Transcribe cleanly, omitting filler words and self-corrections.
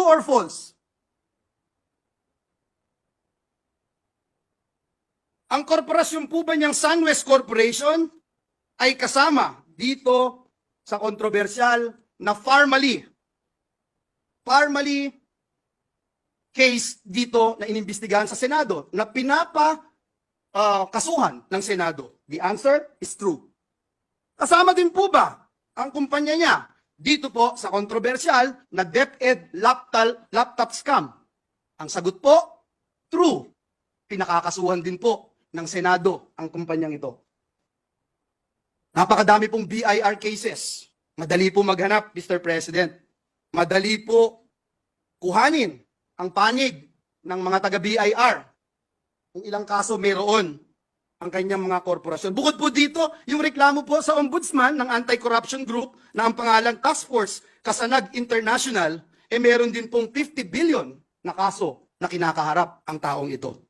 True or false? Ang korporasyon po ba niyang SunWest Corporation ay kasama dito sa kontrobersyal na Farmally case dito na inimbestigahan sa Senado na kasuhan ng Senado? The answer is true. Kasama din po ba ang kumpanya niya dito po sa kontrobersyal na DepEd laptop scam? Ang sagot po, true. Pinakakasuhan din po ng Senado ang kumpanyang ito. Napakadami pong BIR cases. Madali po maghanap, Mr. President. Madali po kuhanin ang panig ng mga taga-BIR. Kung ilang kaso mayroon ang kanyang mga korporasyon. Bukod po dito, yung reklamo po sa ombudsman ng anti-corruption group na ang pangalang Task Force Kasanag International, meron din pong 50 billion na kaso na kinakaharap ang taong ito.